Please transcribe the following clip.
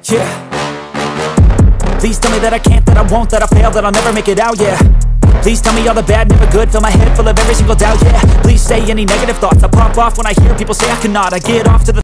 Yeah. Please tell me that I can't, that I won't, that I fail, that I'll never make it out, yeah. Please tell me all the bad, never good, fill my head full of every single doubt, yeah. Please say any negative thoughts, I pop off when I hear people say I cannot. I get off to the